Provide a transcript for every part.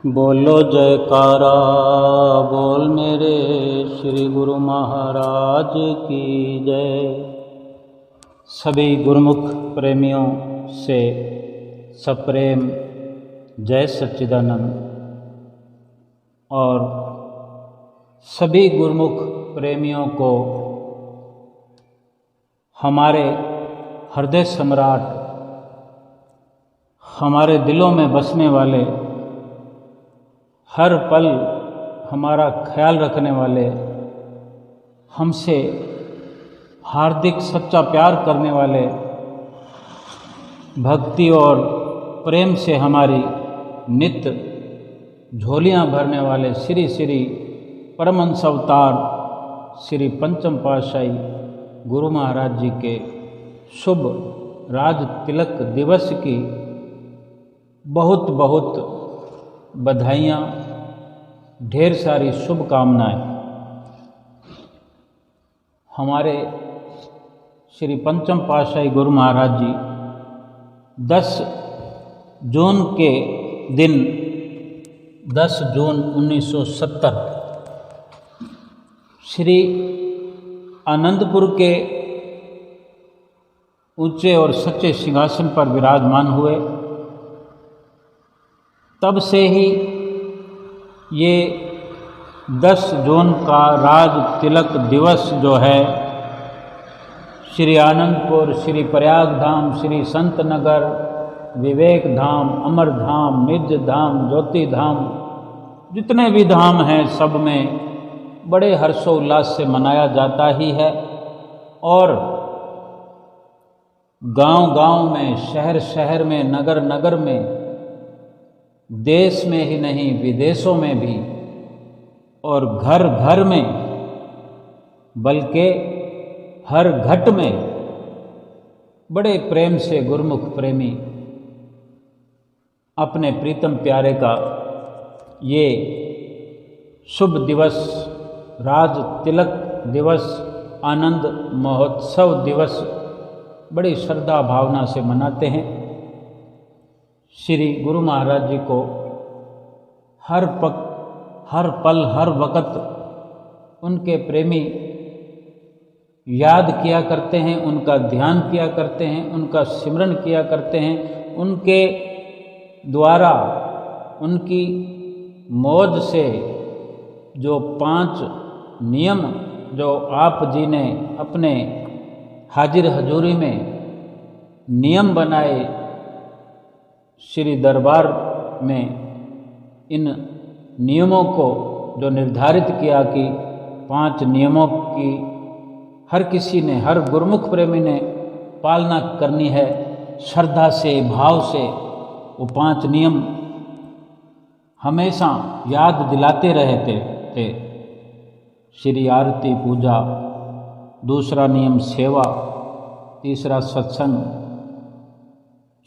बोलो जयकारा बोल मेरे श्री गुरु महाराज की जय। सभी गुरुमुख प्रेमियों से सप्रेम जय सच्चिदानंद और सभी गुरुमुख प्रेमियों को हमारे हृदय सम्राट, हमारे दिलों में बसने वाले, हर पल हमारा ख्याल रखने वाले, हमसे हार्दिक सच्चा प्यार करने वाले, भक्ति और प्रेम से हमारी नित्य झोलियां भरने वाले श्री श्री परमहंस अवतार श्री पंचम पातशाही गुरु महाराज जी के शुभ राज तिलक दिवस की बहुत बहुत बधाइयाँ, ढेर सारी शुभकामनाएं। हमारे श्री पंचम पातशाही गुरु महाराज जी 10 जून के दिन 10 जून 1970 श्री आनंदपुर के ऊंचे और सच्चे सिंहासन पर विराजमान हुए। तब से ही ये 10 जून का राज तिलक दिवस जो है श्री आनंदपुर, श्री प्रयाग धाम, श्री संत नगर, विवेक धाम, अमर धाम, निज धाम, ज्योति धाम, जितने भी धाम हैं सब में बड़े हर्षोल्लास से मनाया जाता ही है। और गांव-गांव में, शहर शहर में, नगर नगर में, देश में ही नहीं विदेशों में भी और घर घर में, बल्कि हर घट में बड़े प्रेम से गुरुमुख प्रेमी अपने प्रीतम प्यारे का ये शुभ दिवस, राज तिलक दिवस, आनंद महोत्सव दिवस बड़ी श्रद्धा भावना से मनाते हैं। श्री गुरु महाराज जी को हर पल हर वक़्त उनके प्रेमी याद किया करते हैं, उनका ध्यान किया करते हैं, उनका सिमरन किया करते हैं। उनके द्वारा, उनकी मौज से जो 5 नियम जो आप जी ने अपने हाजिर हजूरी में नियम बनाए, श्री दरबार में इन नियमों को जो निर्धारित किया कि 5 नियमों की हर किसी ने, हर गुरुमुख प्रेमी ने पालना करनी है श्रद्धा से, भाव से। वो 5 नियम हमेशा याद दिलाते रहते थे। श्री आरती पूजा, दूसरा नियम सेवा, तीसरा सत्संग,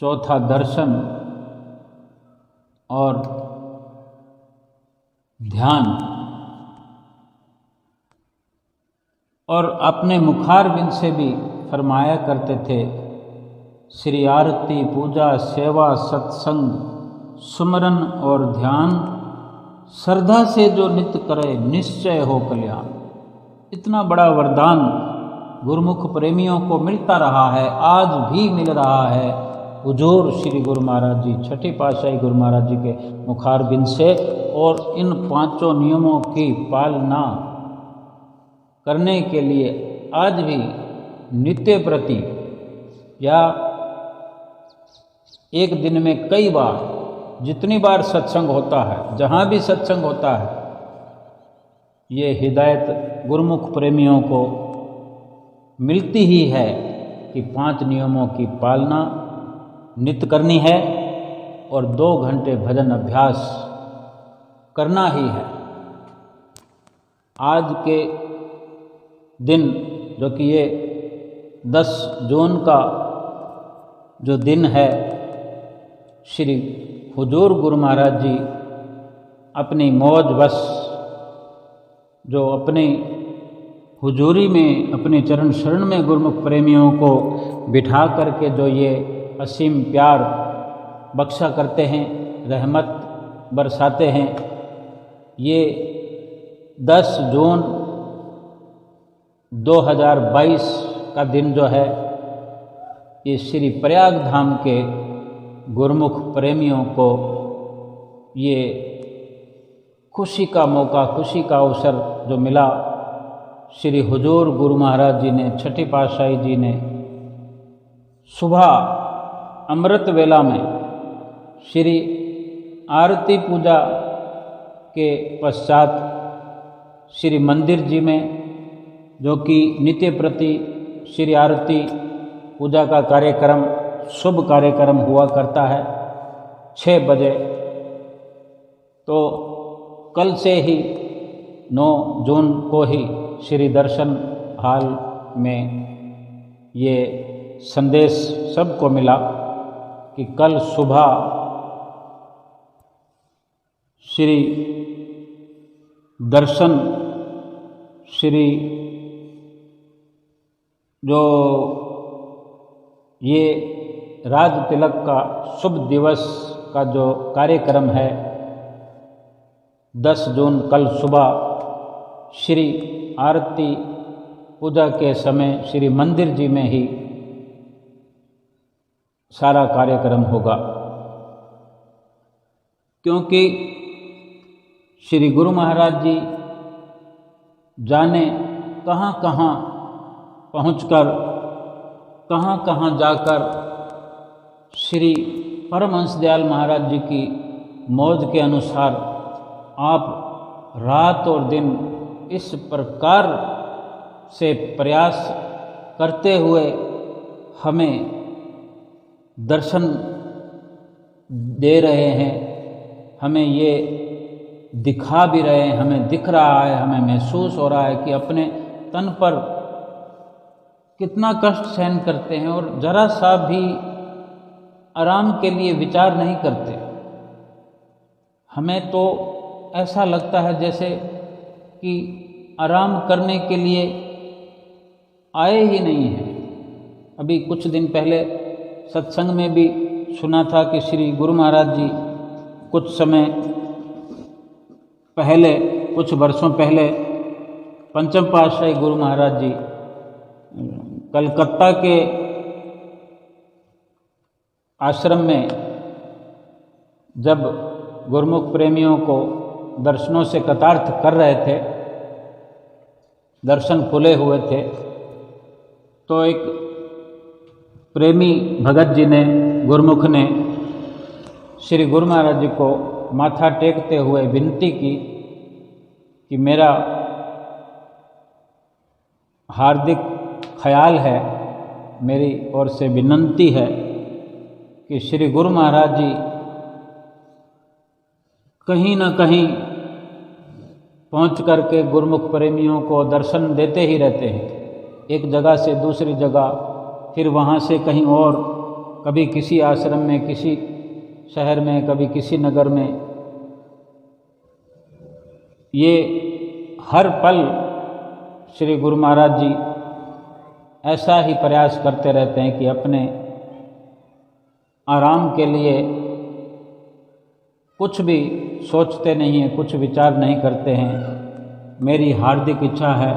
चौथा दर्शन और ध्यान। और अपने मुखारबिंद से भी फरमाया करते थे, श्री आरती पूजा सेवा सत्संग सुमरन और ध्यान श्रद्धा से जो नित्य करे निश्चय हो कल्याण। इतना बड़ा वरदान गुरुमुख प्रेमियों को मिलता रहा है, आज भी मिल रहा है हुजूर श्री गुरु महाराज जी, छठी पातशाही गुरु महाराज जी के मुखारबिंद से। और इन 5 नियमों की पालना करने के लिए आज भी नित्य प्रति या एक दिन में कई बार, जितनी बार सत्संग होता है, जहाँ भी सत्संग होता है, ये हिदायत गुरुमुख प्रेमियों को मिलती ही है कि 5 नियमों की पालना नित्य करनी है और 2 घंटे भजन अभ्यास करना ही है। आज के दिन जो कि ये 10 जून का जो दिन है, श्री हुजूर गुरु महाराज जी अपनी मौज बस जो अपनी हुजूरी में, अपने चरण शरण में गुरुमुख प्रेमियों को बिठा करके जो ये असीम प्यार बख्शा करते हैं, रहमत बरसाते हैं। ये 10 जून 2022 का दिन जो है, ये श्री प्रयाग धाम के गुरुमुख प्रेमियों को ये खुशी का मौका, खुशी का अवसर जो मिला, श्री हुजूर गुरु महाराज जी ने, छठी पातशाही जी ने सुबह अमृत वेला में श्री आरती पूजा के पश्चात श्री मंदिर जी में, जो कि नित्य प्रति श्री आरती पूजा का कार्यक्रम, शुभ कार्यक्रम हुआ करता है 6 बजे, तो कल से ही 9 जून को ही श्री दर्शन हाल में ये संदेश सबको मिला कि कल सुबह श्री दर्शन, श्री जो ये राज तिलक का शुभ दिवस का जो कार्यक्रम है 10 जून कल सुबह श्री आरती पूजा के समय श्री मंदिर जी में ही सारा कार्यक्रम होगा। क्योंकि श्री गुरु महाराज जी जाने कहाँ कहाँ पहुँचकर, कहाँ कहाँ जाकर श्री परमहंस दयाल महाराज जी की मौज के अनुसार आप रात और दिन इस प्रकार से प्रयास करते हुए हमें दर्शन दे रहे हैं, हमें ये दिखा भी रहे हैं, हमें दिख रहा है, हमें महसूस हो रहा है कि अपने तन पर कितना कष्ट सहन करते हैं और जरा सा भी आराम के लिए विचार नहीं करते। हमें तो ऐसा लगता है जैसे कि आराम करने के लिए आए ही नहीं हैं। अभी कुछ दिन पहले सत्संग में भी सुना था कि श्री गुरु महाराज जी कुछ समय पहले, कुछ वर्षों पहले पंचम पातशाही गुरु महाराज जी कलकत्ता के आश्रम में जब गुरुमुख प्रेमियों को दर्शनों से कृतार्थ कर रहे थे, दर्शन खुले हुए थे, तो एक प्रेमी भगत जी ने, गुरुमुख ने श्री गुरु महाराज जी को माथा टेकते हुए विनती की कि मेरा हार्दिक ख्याल है, मेरी ओर से विनंती है कि श्री गुरु महाराज जी कहीं न कहीं पहुंच करके गुरुमुख प्रेमियों को दर्शन देते ही रहते हैं, एक जगह से दूसरी जगह, फिर वहाँ से कहीं और, कभी किसी आश्रम में, किसी शहर में, कभी किसी नगर में। ये हर पल श्री गुरु महाराज जी ऐसा ही प्रयास करते रहते हैं कि अपने आराम के लिए कुछ भी सोचते नहीं हैं, कुछ विचार नहीं करते हैं। मेरी हार्दिक इच्छा है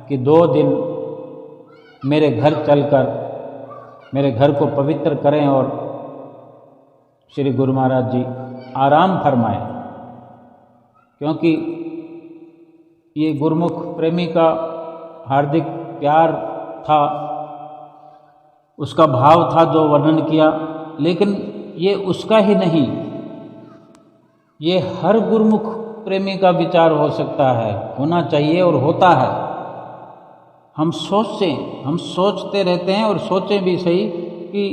कि 2 दिन मेरे घर चलकर मेरे घर को पवित्र करें और श्री गुरु महाराज जी आराम फरमाएं, क्योंकि ये गुरुमुख प्रेमी का हार्दिक प्यार था, उसका भाव था जो वर्णन किया, लेकिन ये उसका ही नहीं, ये हर गुरुमुख प्रेमी का विचार हो सकता है, होना चाहिए और होता है। हम सोचते रहते हैं और सोचें भी सही कि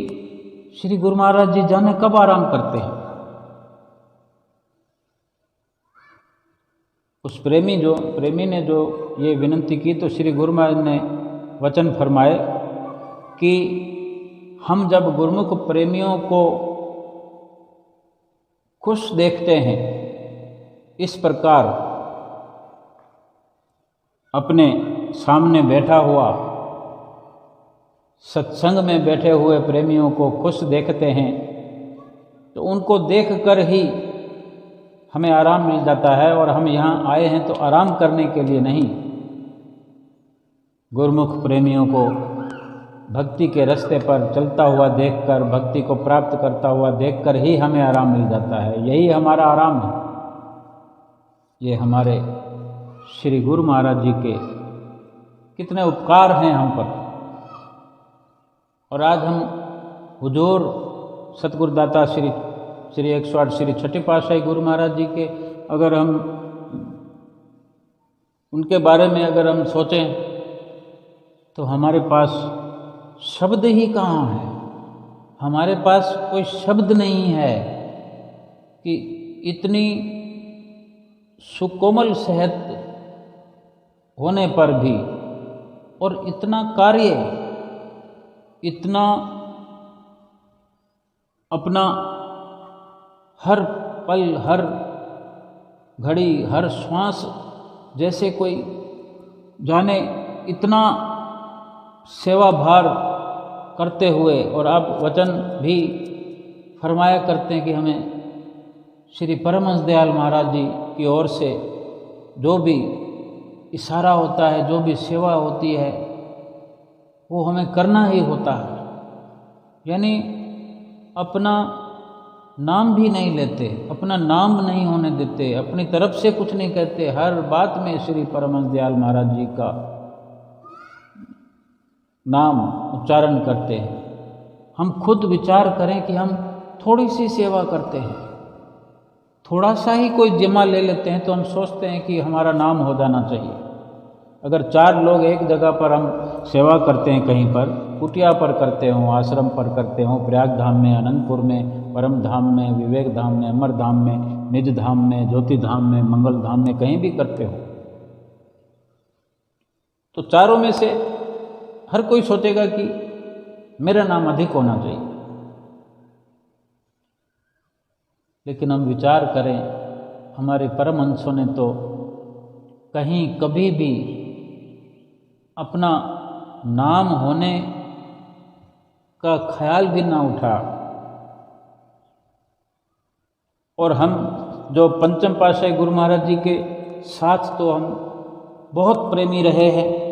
श्री गुरु महाराज जी जाने कब आराम करते हैं। उस प्रेमी ने जो ये विनंती की, तो श्री गुरु महाराज ने वचन फरमाए कि हम जब गुरुमुख प्रेमियों को खुश देखते हैं, इस प्रकार अपने सामने बैठा हुआ, सत्संग में बैठे हुए प्रेमियों को खुश देखते हैं, तो उनको देखकर ही हमें आराम मिल जाता है। और हम यहाँ आए हैं तो आराम करने के लिए नहीं, गुरुमुख प्रेमियों को भक्ति के रास्ते पर चलता हुआ देखकर, भक्ति को प्राप्त करता हुआ देखकर ही हमें आराम मिल जाता है। यही हमारा आराम है। ये हमारे श्री गुरु महाराज जी के कितने उपकार हैं हम पर। और आज हम हुजूर सतगुरुदाता श्री 108 श्री छठे पातशाही गुरु महाराज जी के अगर हम उनके बारे में अगर हम सोचें तो हमारे पास शब्द ही कहाँ है। हमारे पास कोई शब्द नहीं है कि इतनी सुकोमल सेहत होने पर भी और इतना कार्य, इतना अपना हर पल, हर घड़ी, हर श्वास जैसे कोई जाने इतना सेवा भार करते हुए, और आप वचन भी फरमाया करते हैं कि हमें श्री परमहंस दयाल महाराज जी की ओर से जो भी इशारा होता है, जो भी सेवा होती है, वो हमें करना ही होता है। यानी अपना नाम भी नहीं लेते, अपना नाम नहीं होने देते, अपनी तरफ से कुछ नहीं कहते, हर बात में श्री परमहंस दयाल महाराज जी का नाम उच्चारण करते हैं। हम खुद विचार करें कि हम थोड़ी सी सेवा करते हैं, थोड़ा सा ही कोई जिम्मा ले लेते हैं तो हम सोचते हैं कि हमारा नाम हो जाना चाहिए। अगर 4 लोग एक जगह पर हम सेवा करते हैं, कहीं पर कुटिया पर करते हों, आश्रम पर करते हों, प्रयाग धाम में, अनंतपुर में, परम धाम में, विवेक धाम में, अमर धाम में, निज धाम में, ज्योति धाम में, मंगल धाम में, कहीं भी करते हो तो चारों में से हर कोई सोचेगा कि मेरा नाम अधिक होना चाहिए। लेकिन हम विचार करें, हमारे परमहंसों ने तो कहीं कभी भी अपना नाम होने का ख्याल भी ना उठा। और हम जो पंचम पातशाही गुरु महाराज जी के साथ तो हम बहुत प्रेमी रहे हैं।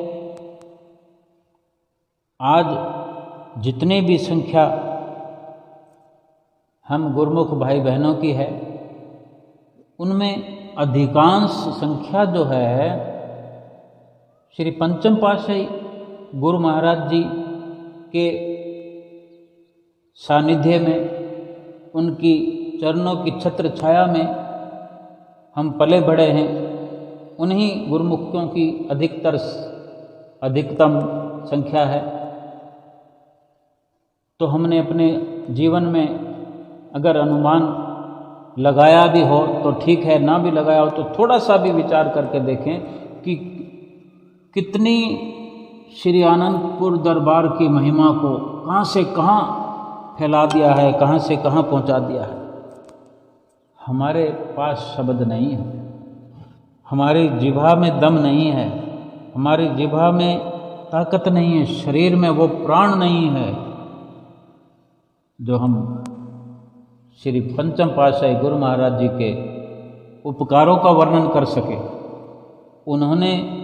आज जितनी भी संख्या हम गुरुमुख भाई बहनों की है, उनमें अधिकांश संख्या जो है श्री पंचम पातशाही गुरु महाराज जी के सानिध्य में, उनकी चरणों की छत्र छाया में हम पले बढ़े हैं। उन्हीं गुरुमुखों की अधिकतम संख्या है। तो हमने अपने जीवन में अगर अनुमान लगाया भी हो तो ठीक है, ना भी लगाया हो तो थोड़ा सा भी विचार करके देखें कि कितनी श्री आनंदपुर दरबार की महिमा को कहाँ से कहाँ फैला दिया है, कहाँ से कहाँ पहुँचा दिया है। हमारे पास शब्द नहीं है, हमारी जिह्वा में दम नहीं है, हमारी जिह्वा में ताकत नहीं है, शरीर में वो प्राण नहीं है जो हम श्री पंचम पातशाही गुरु महाराज जी के उपकारों का वर्णन कर सके। उन्होंने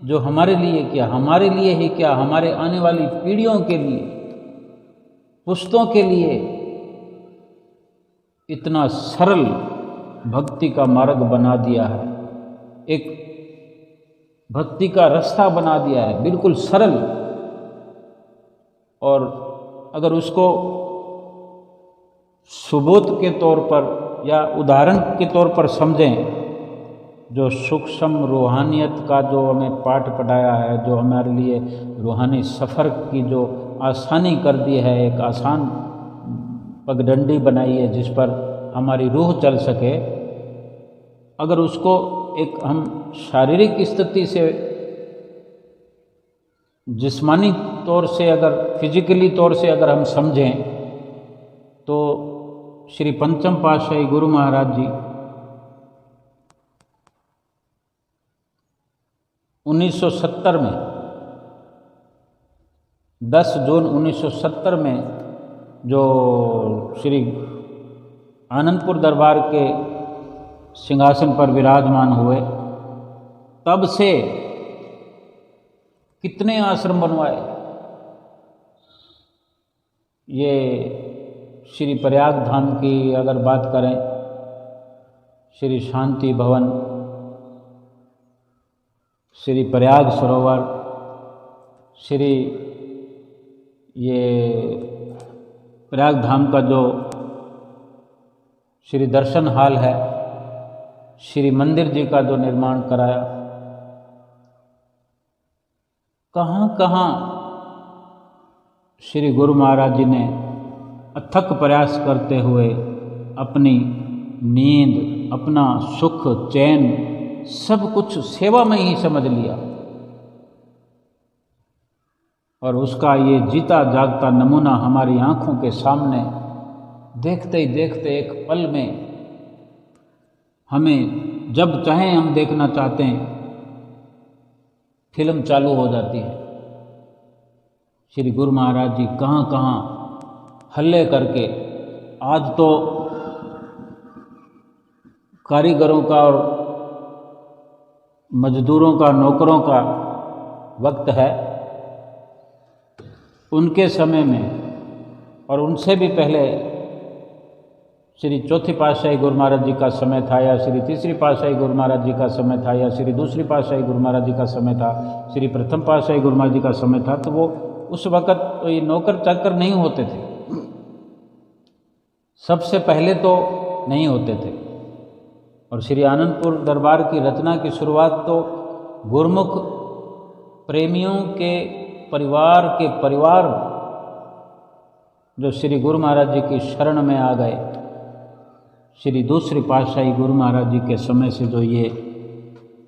जो हमारे लिए किया, हमारे लिए ही क्या, हमारे आने वाली पीढ़ियों के लिए, पुश्तों के लिए इतना सरल भक्ति का मार्ग बना दिया है, एक भक्ति का रास्ता बना दिया है, बिल्कुल सरल। और अगर उसको सुबोध के तौर पर या उदाहरण के तौर पर समझें, जो सूक्ष्म रूहानियत का जो हमें पाठ पढ़ाया है, जो हमारे लिए रूहानी सफ़र की जो आसानी कर दी है, एक आसान पगडंडी बनाई है जिस पर हमारी रूह चल सके, अगर उसको एक हम शारीरिक स्थिति से, जिस्मानी तौर से, अगर फिजिकली तौर से अगर हम समझें तो श्री पंचम पातशाही गुरु महाराज जी 1970 में 10 जून 1970 में जो श्री आनंदपुर दरबार के सिंहासन पर विराजमान हुए, तब से कितने आश्रम बनवाए। ये श्री प्रयाग धाम की अगर बात करें, श्री शांति भवन, श्री प्रयाग सरोवर, श्री ये प्रयाग धाम का जो श्री दर्शन हाल है, श्री मंदिर जी का जो निर्माण कराया, कहाँ कहाँ श्री गुरु महाराज जी ने अथक प्रयास करते हुए अपनी नींद, अपना सुख, चैन, सब कुछ सेवा में ही समझ लिया। और उसका ये जीता जागता नमूना हमारी आंखों के सामने देखते ही देखते एक पल में हमें जब चाहें हम देखना चाहते हैं, फिल्म चालू हो जाती है। श्री गुरु महाराज जी कहाँ कहाँ हल्ले करके, आज तो कारीगरों का और मजदूरों का, नौकरों का वक्त है। उनके समय में और उनसे भी पहले श्री चौथी पातशाही गुरु महाराज जी का समय था, या श्री तीसरी पातशाही गुरु महाराज जी का समय था, या श्री दूसरी पातशाही गुरु महाराज जी का समय था, श्री प्रथम पातशाही गुरु महाराज जी का समय था, तो वो उस वक़्त तो ये नौकर चाकर नहीं होते थे। सबसे पहले तो नहीं होते थे। और श्री आनंदपुर दरबार की रचना की शुरुआत तो गुरमुख प्रेमियों के परिवार जो श्री गुरु महाराज जी की शरण में आ गए, श्री दूसरी पातशाही गुरु महाराज जी के समय से जो ये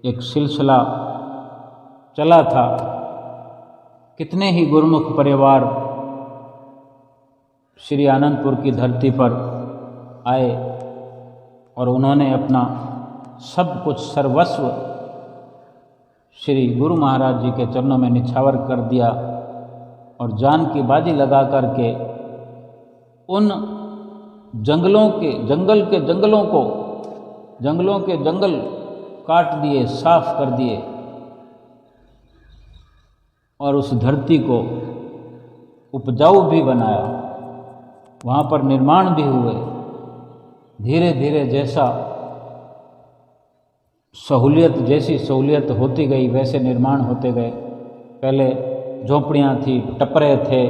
एक सिलसिला चला था, कितने ही गुरुमुख परिवार श्री आनंदपुर की धरती पर आए और उन्होंने अपना सब कुछ सर्वस्व श्री गुरु महाराज जी के चरणों में निछावर कर दिया और जान की बाजी लगा करके उन जंगलों के जंगल काट दिए, साफ कर दिए और उस धरती को उपजाऊ भी बनाया। वहाँ पर निर्माण भी हुए। धीरे धीरे जैसी सहूलियत होती गई वैसे निर्माण होते गए। पहले झोंपड़ियाँ थी, टपरे थे,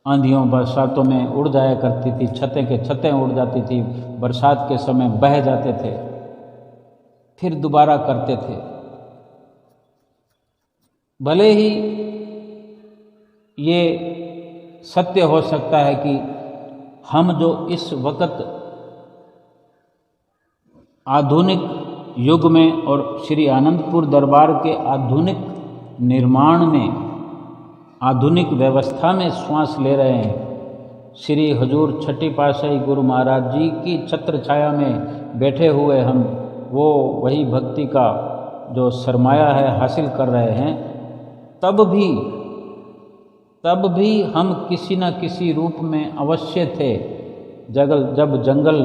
आंधियों बरसातों में उड़ जाया करती थी, छतें के छतें उड़ जाती थी, बरसात के समय बह जाते थे, फिर दोबारा करते थे। भले ही ये सत्य हो सकता है कि हम जो इस वक्त आधुनिक युग में और श्री आनंदपुर दरबार के आधुनिक निर्माण में, आधुनिक व्यवस्था में श्वास ले रहे हैं, श्री हजूर छठी पातशाही गुरु महाराज जी की छत्र छाया में बैठे हुए हम वो वही भक्ति का जो सरमाया है हासिल कर रहे हैं, तब भी हम किसी न किसी रूप में अवश्य थे। जब जंगल,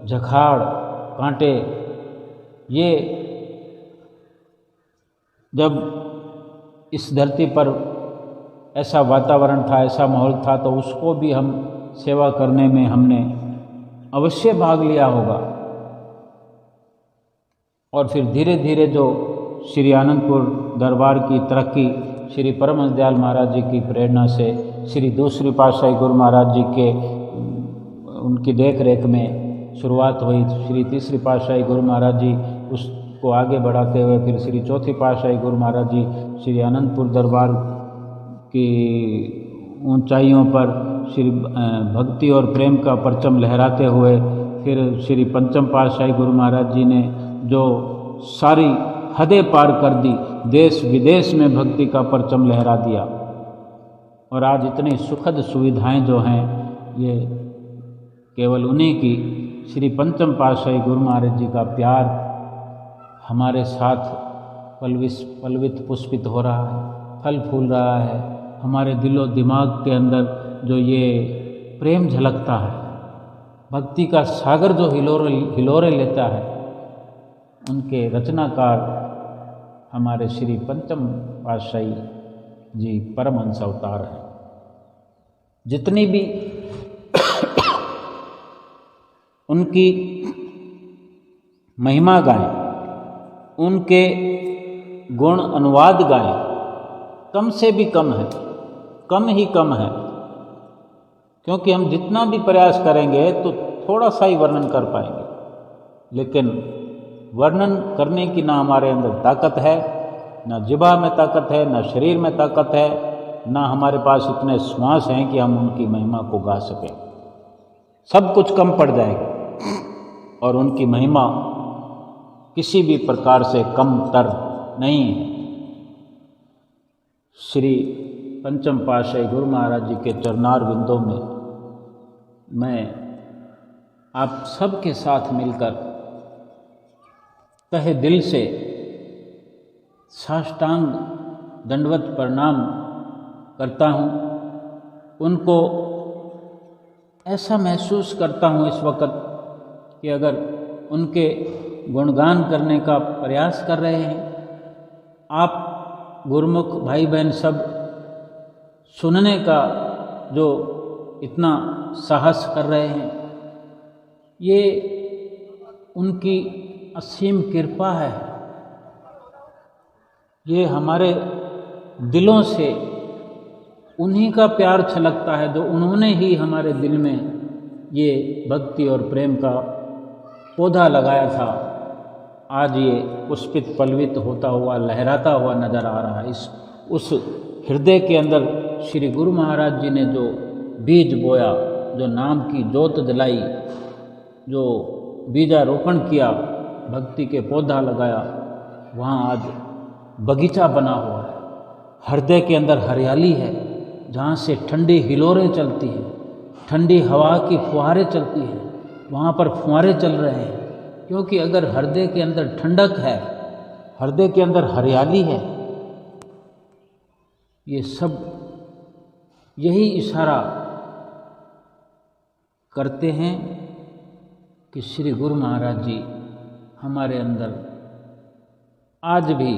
झखाड़, कांटे, ये जब इस धरती पर ऐसा वातावरण था, ऐसा माहौल था, तो उसको भी हम सेवा करने में हमने अवश्य भाग लिया होगा। और फिर धीरे धीरे जो श्री आनंदपुर दरबार की तरक्की श्री परमहंस दयाल महाराज जी की प्रेरणा से, श्री दूसरी पातशाही गुरु महाराज जी के उनकी देख रेख में शुरुआत हुई। श्री तीसरी पातशाही गुरु महाराज जी उसको आगे बढ़ाते हुए फिर श्री चौथी पातशाही गुरु महाराज जी श्री आनंदपुर दरबार की ऊंचाइयों पर श्री भक्ति और प्रेम का परचम लहराते हुए, फिर श्री पंचम पातशाही गुरु महाराज जी ने जो सारी हदें पार कर दी, देश विदेश में भक्ति का परचम लहरा दिया। और आज इतनी सुखद सुविधाएं जो हैं, ये केवल उन्हीं की श्री पंचम पातशाही गुरु महाराज जी का प्यार हमारे साथ पल्वित पुष्पित हो रहा है, फल फूल रहा है। हमारे दिलो दिमाग के अंदर जो ये प्रेम झलकता है, भक्ति का सागर जो हिलोरे लेता है, उनके रचनाकार हमारे श्री पंचम पातशाही जी परमहंस अवतार हैं। जितनी भी उनकी महिमा गाएं, उनके गुण अनुवाद गाएं, कम से भी कम है, कम ही कम है। क्योंकि हम जितना भी प्रयास करेंगे तो थोड़ा सा ही वर्णन कर पाएंगे, लेकिन वर्णन करने की ना हमारे अंदर ताकत है, ना जिह्वा में ताकत है, ना शरीर में ताकत है, ना हमारे पास इतने श्वास हैं कि हम उनकी महिमा को गा सकें। सब कुछ कम पड़ जाएगा और उनकी महिमा किसी भी प्रकार से कम तर नहीं है। श्री पंचम पातशाही गुरु महाराज जी के चरणार बिंदों में मैं आप सबके साथ मिलकर तहे दिल से साष्टांग दंडवत प्रणाम करता हूँ। उनको ऐसा महसूस करता हूँ इस वक्त कि अगर उनके गुणगान करने का प्रयास कर रहे हैं, आप गुरुमुख भाई बहन सब सुनने का जो इतना साहस कर रहे हैं, ये उनकी असीम कृपा है। ये हमारे दिलों से उन्हीं का प्यार छलकता है, जो उन्होंने ही हमारे दिल में ये भक्ति और प्रेम का पौधा लगाया था। आज ये पुष्पित पल्वित होता हुआ, लहराता हुआ नज़र आ रहा है। उस हृदय के अंदर श्री गुरु महाराज जी ने जो बीज बोया, जो नाम की जोत जलाई, जो बीजारोपण किया, भक्ति के पौधा लगाया, वहाँ आज बगीचा बना हुआ है। हृदय के अंदर हरियाली है, जहाँ से ठंडी हिलोरें चलती हैं, ठंडी हवा की फुहारें चलती हैं, वहाँ पर फुहारे चल रहे हैं। क्योंकि अगर हृदय के अंदर ठंडक है, हृदय के अंदर हरियाली है, ये सब यही इशारा करते हैं कि श्री गुरु महाराज जी हमारे अंदर आज भी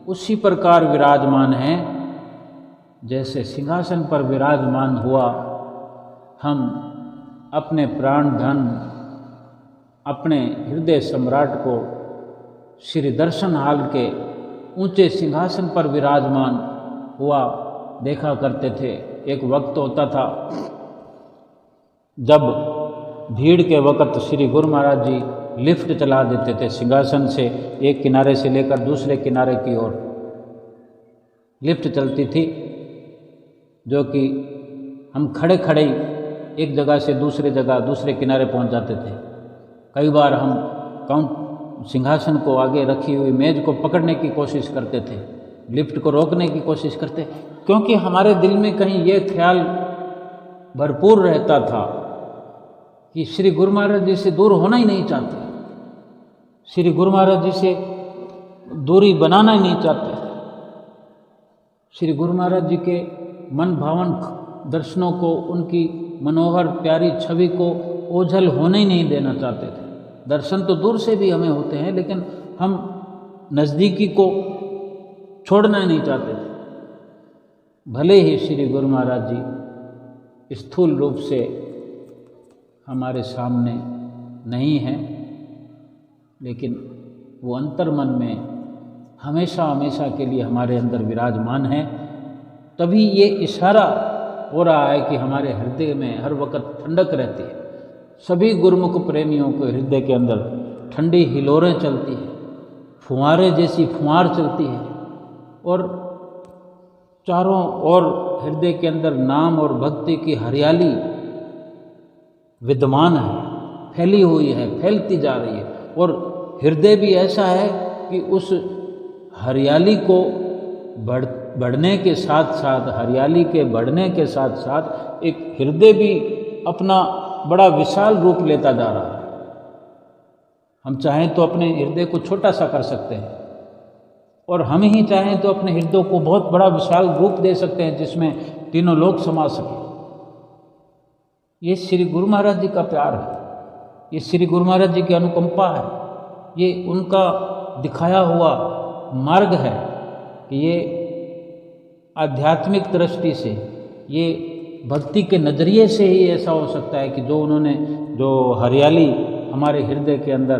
उसी प्रकार विराजमान हैं जैसे सिंहासन पर विराजमान हुआ। हम अपने प्राण धन, अपने हृदय सम्राट को श्री दर्शन हाल के ऊंचे सिंहासन पर विराजमान हुआ देखा करते थे। एक वक्त होता था जब भीड़ के वक्त श्री गुरु महाराज जी लिफ्ट चला देते थे, सिंहासन से एक किनारे से लेकर दूसरे किनारे की ओर लिफ्ट चलती थी, जो कि हम खड़े खड़े एक जगह से दूसरे किनारे पहुंच जाते थे। कई बार हम सिंहासन को आगे रखी हुई मेज को पकड़ने की कोशिश करते थे, लिफ्ट को रोकने की कोशिश करते, क्योंकि हमारे दिल में कहीं ये ख्याल भरपूर रहता था कि श्री गुरु महाराज जी से दूर होना ही नहीं चाहते, श्री गुरु महाराज जी से दूरी बनाना ही नहीं चाहते, श्री गुरु महाराज जी के मन भावन दर्शनों को, उनकी मनोहर प्यारी छवि को ओझल होने ही नहीं देना चाहते थे। दर्शन तो दूर से भी हमें होते हैं, लेकिन हम नज़दीकी को छोड़ना ही नहीं चाहते थे। भले ही श्री गुरु महाराज जी स्थूल रूप से हमारे सामने नहीं हैं, लेकिन वो अंतर्मन में हमेशा हमेशा के लिए हमारे अंदर विराजमान है। तभी ये इशारा हो रहा है कि हमारे हृदय में हर वक्त ठंडक रहती है। सभी गुरुमुख प्रेमियों के हृदय के अंदर ठंडी हिलोरें चलती हैं, फुहारे जैसी फुहार चलती है, और चारों ओर हृदय के अंदर नाम और भक्ति की हरियाली विद्यमान है, फैली हुई है, फैलती जा रही है। और हृदय भी ऐसा है कि उस हरियाली को बढ़ने के साथ साथ, हरियाली के बढ़ने के साथ साथ एक हृदय भी अपना बड़ा विशाल रूप लेता जा रहा है। हम चाहें तो अपने हृदय को छोटा सा कर सकते हैं, और हम ही चाहें तो अपने हृदय को बहुत बड़ा विशाल रूप दे सकते हैं, जिसमें तीनों लोग समा सकें। ये श्री गुरु महाराज जी का प्यार है। ये श्री गुरु महाराज जी की अनुकंपा है, ये उनका दिखाया हुआ मार्ग है कि ये आध्यात्मिक दृष्टि से, ये भक्ति के नज़रिए से ही ऐसा हो सकता है कि जो उन्होंने जो हरियाली हमारे हृदय के अंदर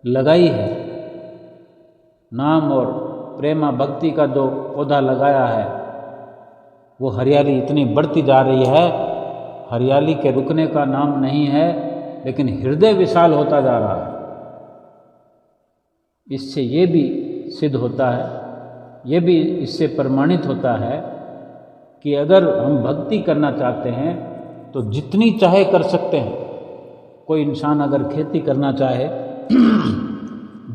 लगाई है, नाम और प्रेमा भक्ति का जो पौधा लगाया है, वो हरियाली इतनी बढ़ती जा रही है, हरियाली के रुकने का नाम नहीं है, लेकिन हृदय विशाल होता जा रहा है। इससे ये भी सिद्ध होता है, ये भी इससे प्रमाणित होता है कि अगर हम भक्ति करना चाहते हैं तो जितनी चाहे कर सकते हैं। कोई इंसान अगर खेती करना चाहे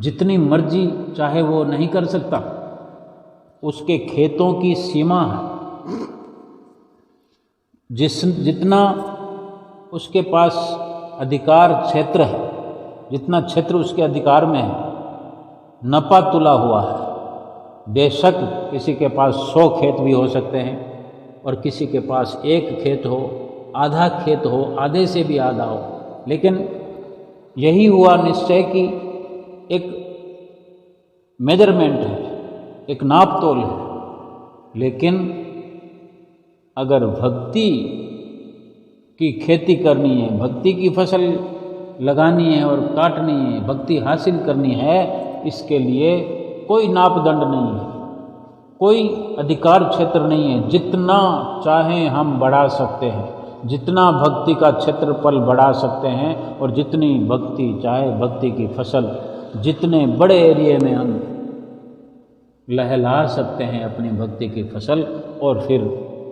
जितनी मर्जी चाहे वो नहीं कर सकता, उसके खेतों की सीमा है। जितना उसके पास अधिकार क्षेत्र है, जितना क्षेत्र उसके अधिकार में है, नपा तुला हुआ है। बेशक किसी के पास 100 खेत भी हो सकते हैं और किसी के पास 1 खेत हो, आधा खेत हो, आधे से भी आधा हो, लेकिन यही हुआ निश्चय कि एक मेजरमेंट है, एक नाप तोल है। लेकिन अगर भक्ति की खेती करनी है, भक्ति की फसल लगानी है और काटनी है, भक्ति हासिल करनी है, इसके लिए कोई नापदंड नहीं है, कोई अधिकार क्षेत्र नहीं है। जितना चाहें हम बढ़ा सकते हैं, जितना भक्ति का क्षेत्रफल बढ़ा सकते हैं और जितनी भक्ति चाहे, भक्ति की फसल जितने बड़े एरिया में हम लहला सकते हैं अपनी भक्ति की फसल, और फिर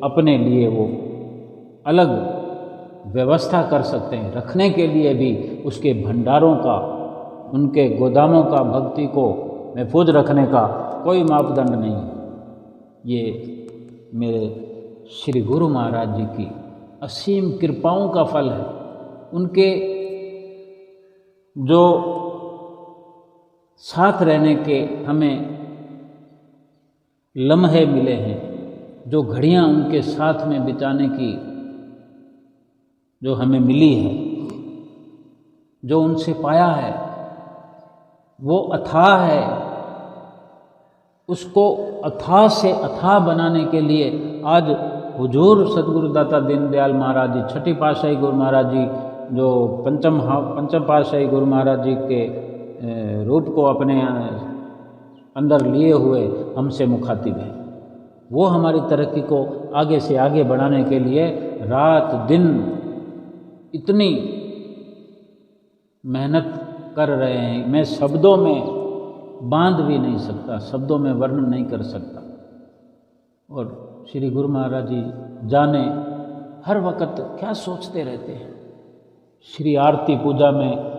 अपने लिए वो अलग व्यवस्था कर सकते हैं, रखने के लिए भी उसके भंडारों का, उनके गोदामों का, भक्ति को महफूज रखने का कोई मापदंड नहीं। ये मेरे श्री गुरु महाराज जी की असीम कृपाओं का फल है। उनके जो साथ रहने के हमें लम्हे मिले हैं, जो घड़ियां उनके साथ में बिताने की जो हमें मिली है, जो उनसे पाया है, वो अथाह है। उसको अथाह से अथाह बनाने के लिए आज हुजूर सदगुरु दाता दीनदयाल महाराज जी, छठी पातशाही गुरु महाराज जी, जो पंचम पातशाही गुरु महाराज जी के रूप को अपने अंदर लिए हुए हमसे मुखातिब हैं। वो हमारी तरक्की को आगे से आगे बढ़ाने के लिए रात दिन इतनी मेहनत कर रहे हैं, मैं शब्दों में बांध भी नहीं सकता, शब्दों में वर्णन नहीं कर सकता। और श्री गुरु महाराज जी जाने हर वक्त क्या सोचते रहते हैं। श्री आरती पूजा में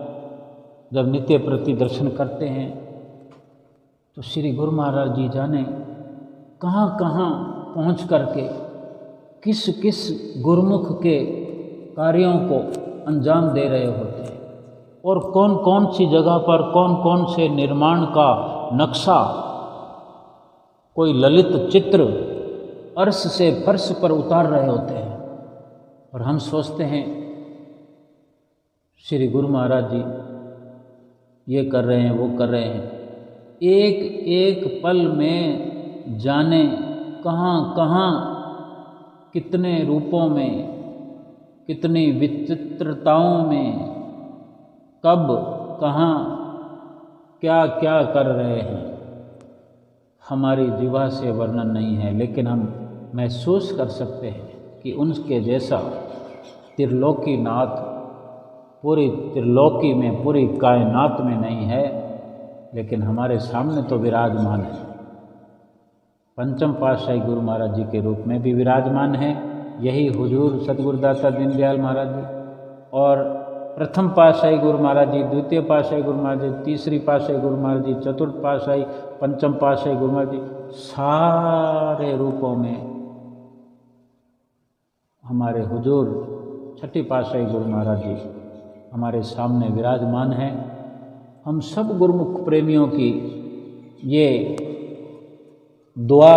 जब नित्य प्रति दर्शन करते हैं तो श्री गुरु महाराज जी जाने कहाँ कहाँ पहुँच करके किस किस गुरुमुख के कार्यों को अंजाम दे रहे होते हैं, और कौन कौन सी जगह पर कौन कौन से निर्माण का नक्शा, कोई ललित चित्र अर्श से फर्श पर उतार रहे होते हैं। और हम सोचते हैं श्री गुरु महाराज जी ये कर रहे हैं, वो कर रहे हैं। एक एक पल में जाने कहाँ कहाँ कितने रूपों में, कितनी विचित्रताओं में, कब कहाँ क्या क्या कर रहे हैं, हमारी जिह्वा से वर्णन नहीं है। लेकिन हम महसूस कर सकते हैं कि उनके जैसा त्रिलोकी नाथ पूरी त्रिलोकी में, पूरी कायनात में नहीं है, लेकिन हमारे सामने तो विराजमान है। पंचम पातशाही गुरु महाराज जी के रूप में भी विराजमान है, यही हुजूर सतगुरुदाता दीनदयाल महाराज जी। और प्रथम पातशाही गुरु महाराज जी, द्वितीय पातशाही गुरु महाराज जी, तीसरी पातशाही गुरु महाराज जी, चतुर्थ पातशाही, पंचम पातशाही गुरु महाराज जी, सारे रूपों में हमारे हुजूर छठी पातशाही गुरु महाराज जी हमारे सामने विराजमान हैं। हम सब गुरुमुख प्रेमियों की ये दुआ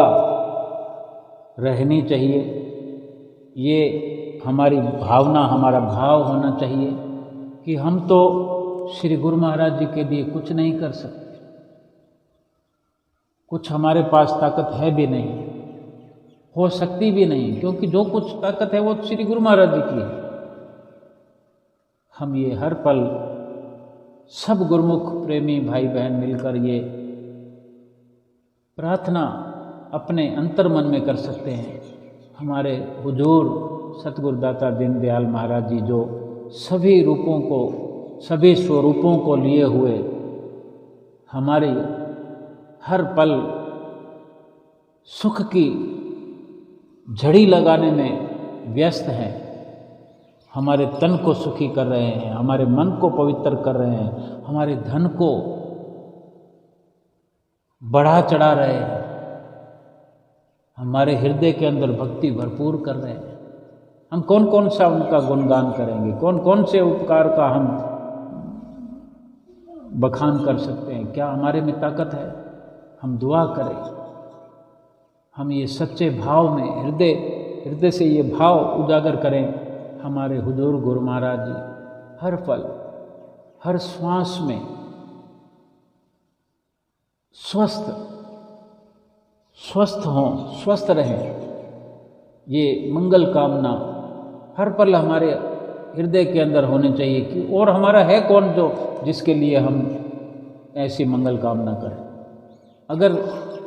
रहनी चाहिए, ये हमारी भावना, हमारा भाव होना चाहिए कि हम तो श्री गुरु महाराज जी के लिए कुछ नहीं कर सकते, कुछ हमारे पास ताकत है भी नहीं, हो सकती भी नहीं, क्योंकि जो कुछ ताकत है वो श्री गुरु महाराज जी की है। हम ये हर पल सब गुरुमुख प्रेमी भाई बहन मिलकर ये प्रार्थना अपने अंतर मन में कर सकते हैं। हमारे हुजूर सतगुरुदाता दीनदयाल महाराज जी जो सभी रूपों को, सभी स्वरूपों को लिए हुए हमारी हर पल सुख की झड़ी लगाने में व्यस्त हैं, हमारे तन को सुखी कर रहे हैं, हमारे मन को पवित्र कर रहे हैं, हमारे धन को बढ़ा चढ़ा रहे हैं, हमारे हृदय के अंदर भक्ति भरपूर कर रहे हैं। हम कौन कौन सा उनका गुणगान करेंगे, कौन कौन से उपकार का हम बखान कर सकते हैं? क्या हमारे में ताकत है? हम दुआ करें, हम ये सच्चे भाव में हृदय से ये भाव उजागर करें। हमारे हुजूर गुरु महाराज जी हर पल हर श्वास में स्वस्थ हों, स्वस्थ रहें, ये मंगल कामना हर पल हमारे हृदय के अंदर होनी चाहिए कि और हमारा है कौन जो जिसके लिए हम ऐसी मंगल कामना करें। अगर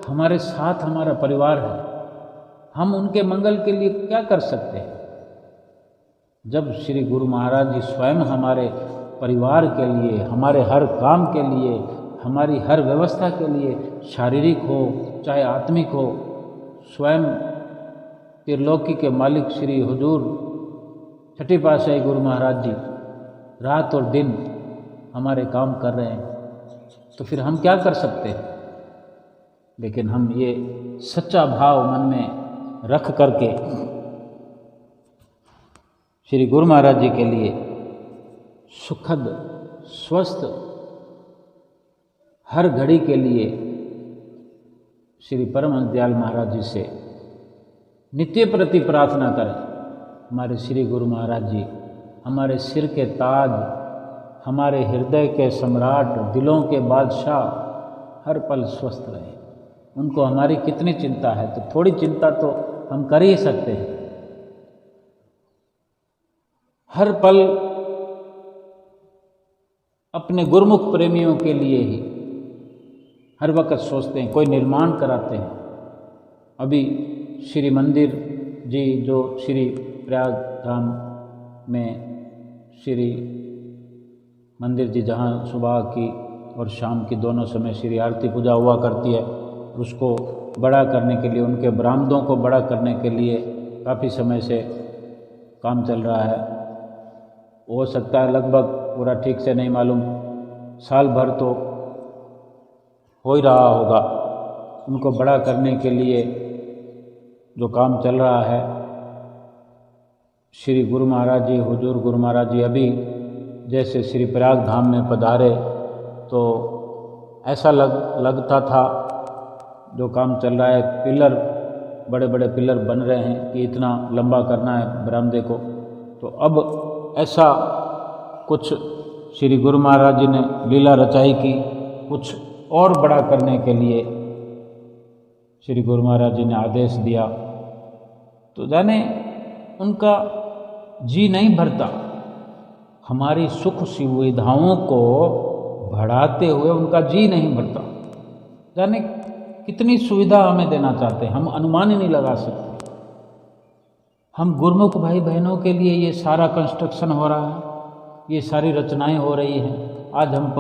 हमारे साथ हमारा परिवार है, हम उनके मंगल के लिए क्या कर सकते हैं? जब श्री गुरु महाराज जी स्वयं हमारे परिवार के लिए, हमारे हर काम के लिए, हमारी हर व्यवस्था के लिए, शारीरिक हो चाहे आत्मिक हो, स्वयं त्रिलोकी के मालिक श्री हुजूर छठी पातशाही गुरु महाराज जी रात और दिन हमारे काम कर रहे हैं, तो फिर हम क्या कर सकते हैं? लेकिन हम ये सच्चा भाव मन में रख करके श्री गुरु महाराज जी के लिए सुखद स्वस्थ हर घड़ी के लिए श्री परमहंस दयाल महाराज जी से नित्य प्रति प्रार्थना करें। हमारे श्री गुरु महाराज जी हमारे सिर के ताज, हमारे हृदय के सम्राट, दिलों के बादशाह हर पल स्वस्थ रहें। उनको हमारी कितनी चिंता है, तो थोड़ी चिंता तो हम कर ही सकते हैं। हर पल अपने गुरुमुख प्रेमियों के लिए ही हर वक्त सोचते हैं, कोई निर्माण कराते हैं। अभी श्री मंदिर जी जो श्री प्रयाग धाम में श्री मंदिर जी जहाँ सुबह की और शाम की दोनों समय श्री आरती पूजा हुआ करती है, उसको बड़ा करने के लिए, उनके बरामदों को बड़ा करने के लिए काफ़ी समय से काम चल रहा है। हो सकता है लगभग पूरा ठीक से नहीं मालूम, साल भर तो हो ही रहा होगा। उनको बड़ा करने के लिए जो काम चल रहा है, श्री गुरु महाराज जी, हुजूर गुरु महाराज जी अभी जैसे श्री प्रयाग धाम में पधारे तो ऐसा लगता था जो काम चल रहा है, पिलर, बड़े बड़े पिलर बन रहे हैं कि इतना लंबा करना है बरामदे को। तो अब ऐसा कुछ श्री गुरु महाराज जी ने लीला रचाई कि कुछ और बड़ा करने के लिए श्री गुरु महाराज जी ने आदेश दिया। तो जाने उनका जी नहीं भरता, हमारी सुख सुविधाओं को बढ़ाते हुए उनका जी नहीं भरता। जाने कितनी सुविधा हमें देना चाहते हैं, हम अनुमान ही नहीं लगा सकते। हम गुरुमुख भाई बहनों के लिए ये सारा कंस्ट्रक्शन हो रहा है, ये सारी रचनाएं हो रही हैं। आज हम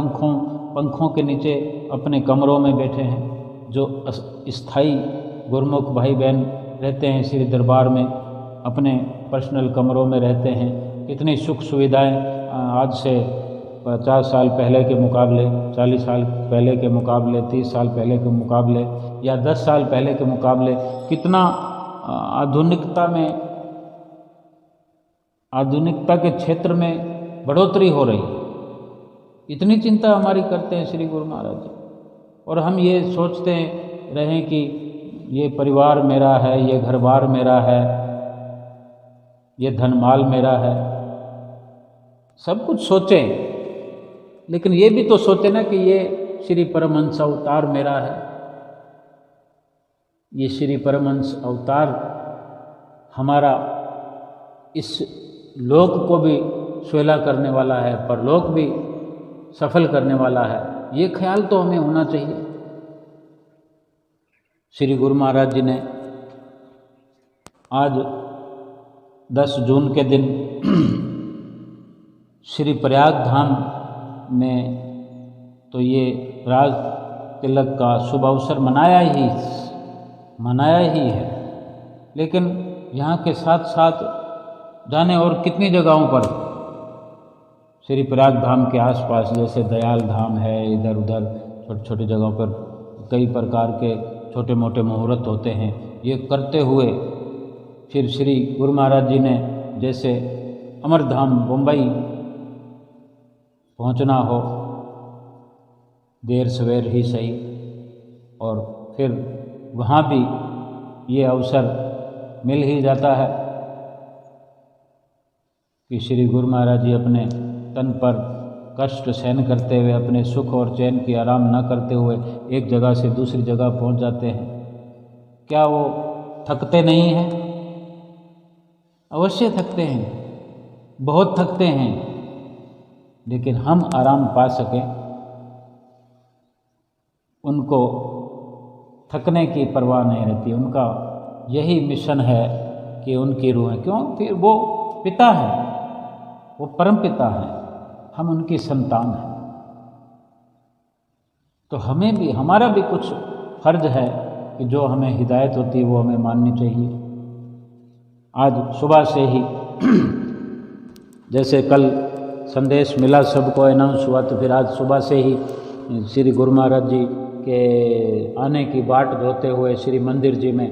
पंखों के नीचे अपने कमरों में बैठे हैं। जो स्थायी गुरुमुख भाई बहन रहते हैं श्री दरबार में, अपने पर्सनल कमरों में रहते हैं, कितनी सुख सुविधाएं आज से 50 साल पहले के मुकाबले, 40 साल पहले के मुकाबले, 30 साल पहले के मुकाबले या 10 साल पहले के मुकाबले कितना आधुनिकता के क्षेत्र में बढ़ोतरी हो रही है। इतनी चिंता हमारी करते हैं श्री गुरु महाराज जी, और हम ये सोचते रहें कि ये परिवार मेरा है, ये घर बार मेरा है, ये धन माल मेरा है। सब कुछ सोचें, लेकिन ये भी तो सोचें ना कि ये श्री परमहंस अवतार मेरा है, ये श्री परमहंस अवतार हमारा इस लोक को भी सुहेला करने वाला है, परलोक भी सफल करने वाला है। ये ख्याल तो हमें होना चाहिए। श्री गुरु महाराज जी ने आज 10 जून के दिन श्री प्रयाग धाम में तो ये राज तिलक का शुभ अवसर मनाया ही है, लेकिन यहाँ के साथ साथ जाने और कितनी जगहों पर श्री प्रयाग धाम के आसपास, जैसे दयाल धाम है, इधर उधर छोटी छोटी जगहों पर कई प्रकार के छोटे मोटे मुहूर्त होते हैं। ये करते हुए फिर श्री गुरु महाराज जी ने जैसे अमरधाम मुंबई पहुंचना हो, देर सवेर ही सही, और फिर वहाँ भी ये अवसर मिल ही जाता है कि श्री गुरु महाराज जी अपने तन पर कष्ट सहन करते हुए, अपने सुख और चैन की आराम न करते हुए एक जगह से दूसरी जगह पहुंच जाते हैं। क्या वो थकते नहीं हैं? अवश्य थकते हैं, बहुत थकते हैं, लेकिन हम आराम पा सकें, उनको थकने की परवाह नहीं रहती। उनका यही मिशन है कि उनकी रूह, क्यों, फिर वो पिता है, वो परम पिता है, हम उनकी संतान हैं, तो हमें भी, हमारा भी कुछ फर्ज है कि जो हमें हिदायत होती है वो हमें माननी चाहिए। आज सुबह से ही जैसे कल संदेश मिला, सबको अनाउंस हुआ, तो फिर आज सुबह से ही श्री गुरु महाराज जी के आने की बाट जोते हुए श्री मंदिर जी में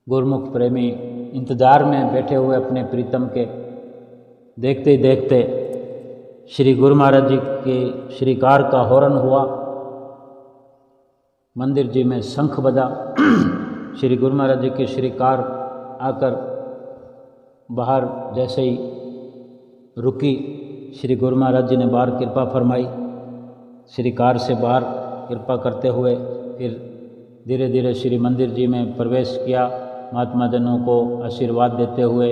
गुरुमुख प्रेमी इंतज़ार में बैठे हुए अपने प्रीतम के। देखते ही देखते श्री गुरु महाराज जी के श्रीकार का हॉर्न हुआ, मंदिर जी में शंख बजा। श्री गुरु महाराज जी के श्रीकार आकर बाहर जैसे ही रुकी, श्री गुरु महाराज जी ने बाहर कृपा फरमाई। श्रीकार से बाहर कृपा करते हुए फिर धीरे धीरे श्री मंदिर जी में प्रवेश किया, महात्मा जनों को आशीर्वाद देते हुए,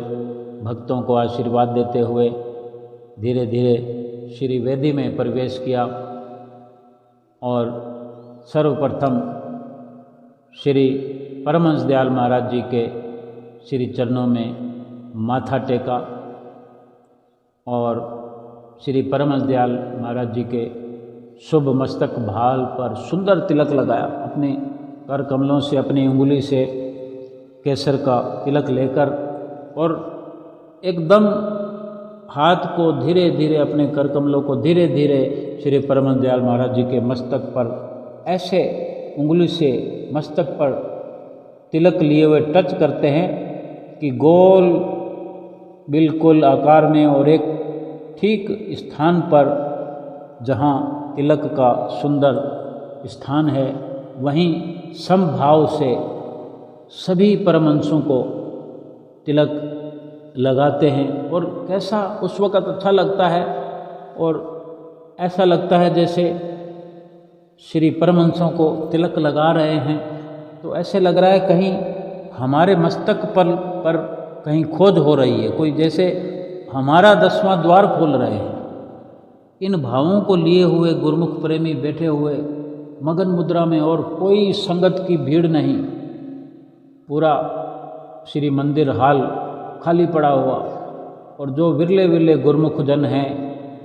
भक्तों को आशीर्वाद देते हुए धीरे धीरे श्री वेदी में प्रवेश किया और सर्वप्रथम श्री परमहंस दयाल महाराज जी के श्री चरणों में माथा टेका और श्री परमहंस दयाल महाराज जी के शुभ मस्तक भाल पर सुंदर तिलक लगाया। अपने कर कमलों से, अपनी उंगली से केसर का तिलक लेकर और एकदम हाथ को धीरे धीरे, अपने कर कमलों को धीरे धीरे श्री परमहंस दयाल महाराज जी के मस्तक पर ऐसे उंगली से मस्तक पर तिलक लिए हुए टच करते हैं कि गोल बिल्कुल आकार में, और एक ठीक स्थान पर जहाँ तिलक का सुंदर स्थान है वहीं समभाव से सभी परमहंसों को तिलक लगाते हैं। और कैसा उस वक़्त अच्छा लगता है, और ऐसा लगता है जैसे श्री परमहंसों को तिलक लगा रहे हैं तो ऐसे लग रहा है कहीं हमारे मस्तक पर कहीं खोज हो रही है, कोई जैसे हमारा 10वां द्वार खोल रहे हैं। इन भावों को लिए हुए गुरुमुख प्रेमी बैठे हुए मगन मुद्रा में, और कोई संगत की भीड़ नहीं, पूरा श्री मंदिर हाल खाली पड़ा हुआ, और जो विरले विरले गुरुमुख जन हैं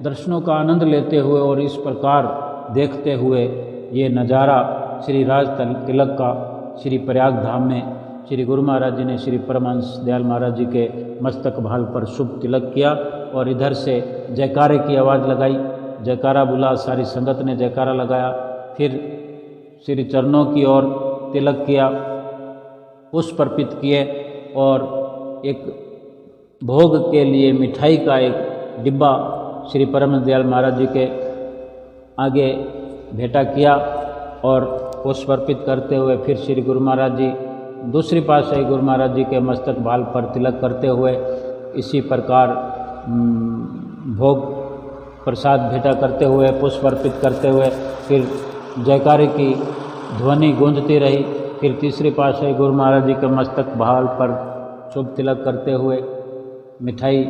दर्शनों का आनंद लेते हुए और इस प्रकार देखते हुए ये नज़ारा श्री राज तिलक का श्री प्रयाग धाम में श्री गुरु महाराज जी ने श्री परमहंस दयाल महाराज जी के मस्तक भाल पर शुभ तिलक किया। और इधर से जयकारे की आवाज़ लगाई, जयकारा बुला, सारी संगत ने जयकारा लगाया। फिर श्री चरणों की ओर तिलक किया, पुष्प अर्पित किए और एक भोग के लिए मिठाई का एक डिब्बा श्री परमहंस दयाल महाराज जी के आगे भेंटा किया और पुष्प अर्पित करते हुए फिर श्री गुरु महाराज जी दूसरी पातशाही गुरु महाराज जी के मस्तक भाल पर तिलक करते हुए इसी प्रकार भोग प्रसाद भेंटा करते हुए, पुष्प अर्पित करते हुए, फिर जयकारे की ध्वनि गूंजती रही। फिर तीसरे पातशाही गुरु महाराज जी के मस्तक भाल पर शुभ तिलक करते हुए, मिठाई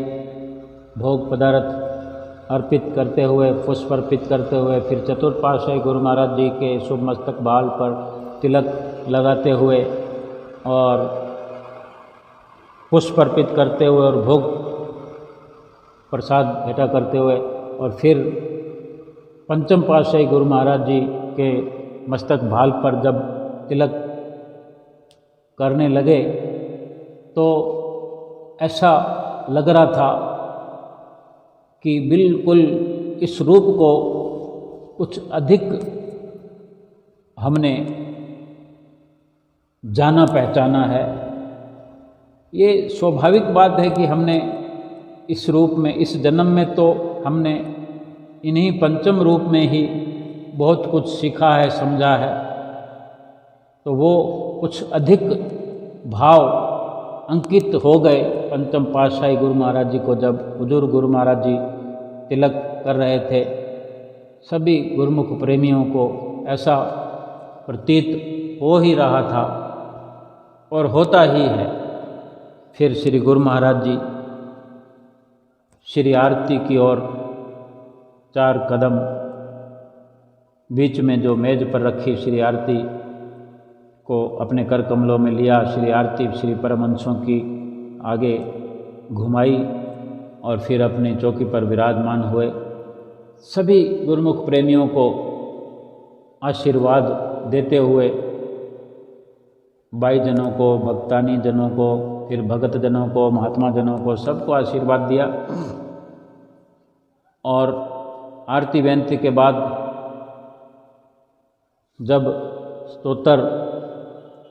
भोग पदार्थ अर्पित करते हुए, पुष्प अर्पित करते हुए, फिर चतुर्थ पातशाही गुरु महाराज जी के शुभ मस्तक भाल पर तिलक लगाते हुए और पुष्प अर्पित करते हुए और भोग प्रसाद भेंटा करते हुए, और फिर पंचम पातशाही गुरु महाराज जी के मस्तक भाल पर जब तिलक करने लगे तो ऐसा लग रहा था कि बिल्कुल इस रूप को कुछ अधिक हमने जाना पहचाना है। ये स्वाभाविक बात है कि हमने इस रूप में, इस जन्म में तो हमने इन्हीं पंचम रूप में ही बहुत कुछ सीखा है, समझा है, तो वो कुछ अधिक भाव अंकित हो गए पंचम पातशाही गुरु महाराज जी को जब हुजूर गुरु महाराज जी तिलक कर रहे थे। सभी गुरुमुख प्रेमियों को ऐसा प्रतीत हो ही रहा था और होता ही है। फिर श्री गुरु महाराज जी श्री आरती की ओर 4 कदम बीच में जो मेज पर रखी श्री आरती को अपने कर कमलों में लिया, श्री आरती श्री परमहंसों की आगे घुमाई और फिर अपनी चौकी पर विराजमान हुए। सभी गुरुमुख प्रेमियों को आशीर्वाद देते हुए, भाई जनों को, भक्तानी जनों को, फिर भगत जनों को, महात्मा जनों को, सबको आशीर्वाद दिया। और आरती बेनती के बाद जब स्तोत्र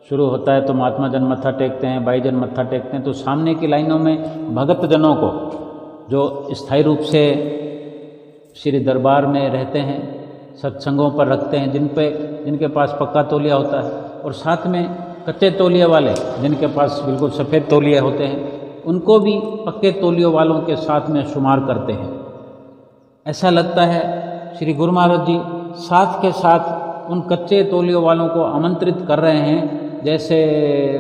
शुरू होता है तो महात्मा जन मत्था टेकते हैं, भाई जन मत्था टेकते हैं, तो सामने की लाइनों में भगत जनों को जो स्थायी रूप से श्री दरबार में रहते हैं, सत्संगों पर रखते हैं, जिनके पास पक्का तौलिया होता है, और साथ में कच्चे तौलिए वाले जिनके पास बिल्कुल सफ़ेद तौलिए होते हैं, उनको भी पक्के तौलियों वालों के साथ में शुमार करते हैं। ऐसा लगता है श्री गुरु महाराज जी साथ के साथ उन कच्चे तौलियों वालों को आमंत्रित कर रहे हैं, जैसे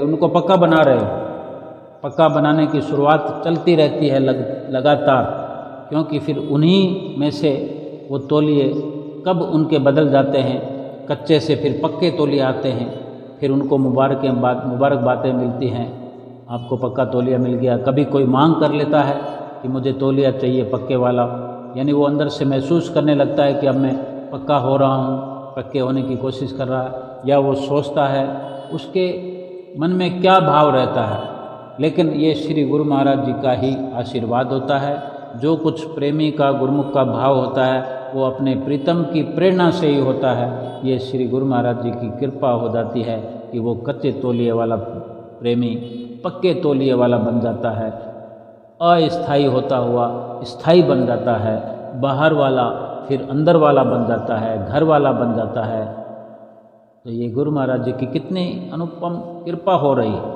उनको पक्का बना रहे हो। पक्का बनाने की शुरुआत चलती रहती है लगातार, क्योंकि फिर उन्हीं में से वो तौलिए कब उनके बदल जाते हैं, कच्चे से फिर पक्के तौलिए आते हैं, फिर उनको मुबारक बातें मिलती हैं, आपको पक्का तौलिया मिल गया। कभी कोई मांग कर लेता है कि मुझे तौलिया चाहिए पक्के वाला, यानी वो अंदर से महसूस करने लगता है कि अब मैं पक्का हो रहा हूँ, पक्के होने की कोशिश कर रहा है, या वो सोचता है, उसके मन में क्या भाव रहता है। लेकिन ये श्री गुरु महाराज जी का ही आशीर्वाद होता है। जो कुछ प्रेमी का, गुरुमुख का भाव होता है, वो अपने प्रीतम की प्रेरणा से ही होता है। ये श्री गुरु महाराज जी की कृपा हो जाती है कि वो कच्चे तौलिए वाला प्रेमी पक्के तौलिए वाला बन जाता है, अस्थायी होता हुआ स्थायी बन जाता है, बाहर वाला फिर अंदर वाला बन जाता है, घर वाला बन जाता है। तो ये गुरु महाराज जी की कितनी अनुपम कृपा हो रही है।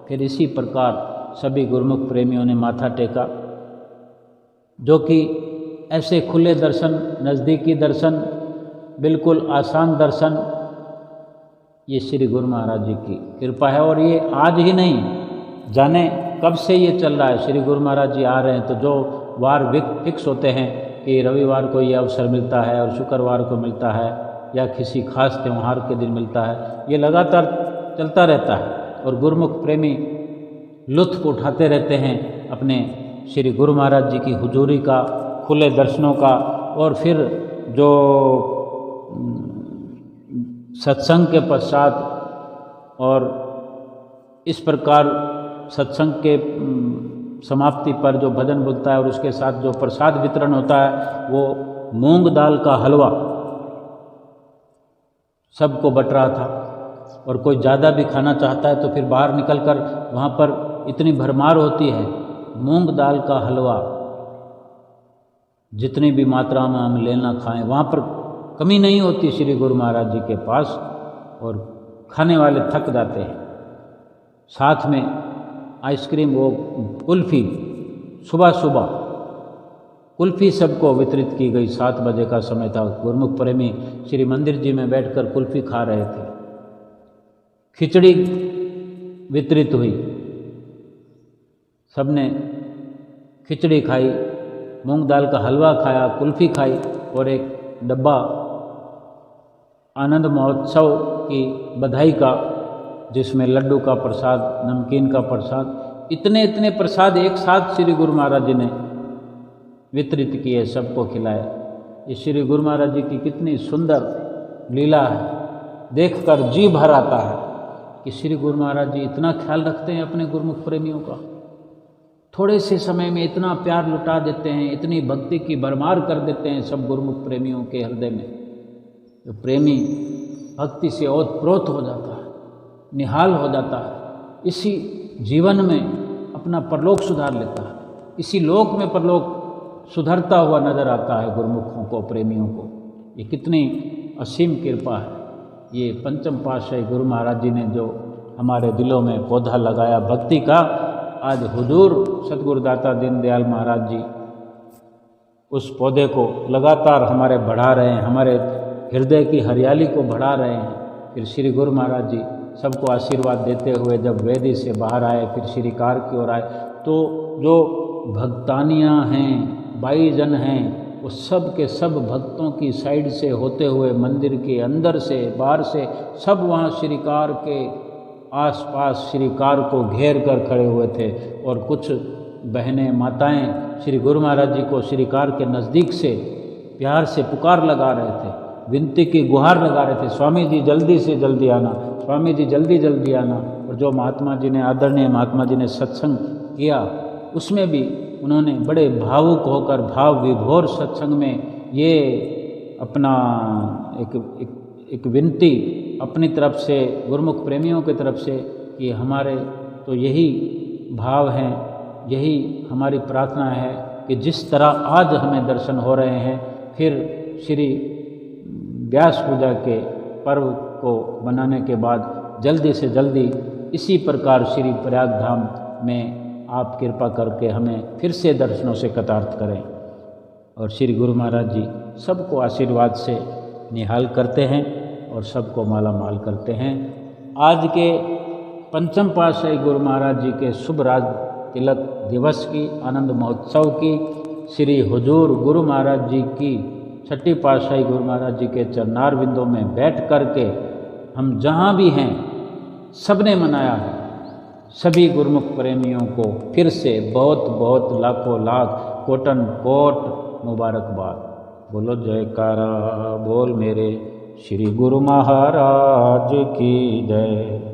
फिर इसी प्रकार सभी गुरुमुख प्रेमियों ने माथा टेका, जो कि ऐसे खुले दर्शन, नज़दीकी दर्शन, बिल्कुल आसान दर्शन, ये श्री गुरु महाराज जी की कृपा है। और ये आज ही नहीं, जाने कब से ये चल रहा है। श्री गुरु महाराज जी आ रहे हैं तो जो वार फिक्स होते हैं कि रविवार को ये अवसर मिलता है और शुक्रवार को मिलता है या किसी खास त्यौहार के दिन मिलता है, ये लगातार चलता रहता है और गुरुमुख प्रेमी लुत्फ़ उठाते रहते हैं अपने श्री गुरु महाराज जी की हुजूरी का, खुले दर्शनों का। और फिर जो सत्संग के पश्चात और इस प्रकार सत्संग के समाप्ति पर जो भजन बोलता है और उसके साथ जो प्रसाद वितरण होता है, वो मूंग दाल का हलवा सबको बट रहा था। और कोई ज़्यादा भी खाना चाहता है तो फिर बाहर निकलकर वहाँ पर इतनी भरमार होती है, मूंग दाल का हलवा जितनी भी मात्रा में हम लेना खाएं, वहाँ पर कमी नहीं होती श्री गुरु महाराज जी के पास, और खाने वाले थक जाते हैं। साथ में आइसक्रीम, वो कुल्फ़ी सुबह सुबह कुल्फ़ी सबको वितरित की गई। 7 बजे का समय था। गुरुमुख प्रेमी श्री मंदिर जी में बैठकर कुल्फ़ी खा रहे थे। खिचड़ी वितरित हुई, सबने खिचड़ी खाई, मूंग दाल का हलवा खाया, कुल्फ़ी खाई और एक डब्बा आनंद महोत्सव की बधाई का, जिसमें लड्डू का प्रसाद, नमकीन का प्रसाद, इतने प्रसाद एक साथ श्री गुरु महाराज जी ने वितरित किए, सबको खिलाए। ये श्री गुरु महाराज जी की कितनी सुंदर लीला है, देखकर जी भर आता है कि श्री गुरु महाराज जी इतना ख्याल रखते हैं अपने गुरुमुख प्रेमियों का। थोड़े से समय में इतना प्यार लुटा देते हैं, इतनी भक्ति की भरमार कर देते हैं सब गुरुमुख प्रेमियों के हृदय में। जो प्रेमी भक्ति से ओतप्रोत हो जाता है, निहाल हो जाता है, इसी जीवन में अपना परलोक सुधार लेता है, इसी लोक में परलोक सुधरता हुआ नजर आता है गुरुमुखों को, प्रेमियों को। ये कितनी असीम कृपा है। ये पंचम पातशाही गुरु महाराज जी ने जो हमारे दिलों में पौधा लगाया भक्ति का, आज हुजूर सतगुरुदाता दीनदयाल महाराज जी उस पौधे को लगातार हमारे बढ़ा रहे हैं, हमारे हृदय की हरियाली को बढ़ा रहे हैं। फिर श्री गुरु महाराज जी सबको आशीर्वाद देते हुए जब वेदी से बाहर आए, फिर श्रीकार की ओर आए, तो जो भक्तानियाँ हैं, 22 जन हैं, वो सब के सब भक्तों की साइड से होते हुए मंदिर के अंदर से बाहर से सब वहाँ श्रीकार के आसपास श्रीकार को घेर कर खड़े हुए थे। और कुछ बहनें, माताएं श्री गुरु महाराज जी को श्रीकार के नज़दीक से प्यार से पुकार लगा रहे थे, विनती की गुहार लगा रहे थे, स्वामी जी जल्दी से जल्दी आना, स्वामी जी जल्दी जल्दी आना। और जो महात्मा जी ने, आदरणीय महात्मा जी ने सत्संग किया, उसमें भी उन्होंने बड़े भावुक होकर, भाव विभोर सत्संग में ये अपना एक विनती अपनी तरफ से, गुरुमुख प्रेमियों की तरफ से, कि हमारे तो यही भाव हैं, यही हमारी प्रार्थना है कि जिस तरह आज हमें दर्शन हो रहे हैं, फिर श्री व्यास पूजा के पर्व को मनाने के बाद जल्दी से जल्दी इसी प्रकार श्री प्रयाग धाम में आप कृपा करके हमें फिर से दर्शनों से कृतार्थ करें। और श्री गुरु महाराज जी सबको आशीर्वाद से निहाल करते हैं और सबको माला माल करते हैं। आज के पंचम पातशाही गुरु महाराज जी के शुभ राज तिलक दिवस की, आनंद महोत्सव की, श्री हुजूर गुरु महाराज जी की 6ठी पातशाही गुरु महाराज जी के चरणार बिंदों में बैठ कर के हम जहाँ भी हैं सबने मनाया है। सभी गुरुमुख प्रेमियों को फिर से बहुत बहुत लाखों लाख कोटन कोट मुबारकबाद। बोलो जयकारा बोल मेरे श्री गुरु महाराज की जय।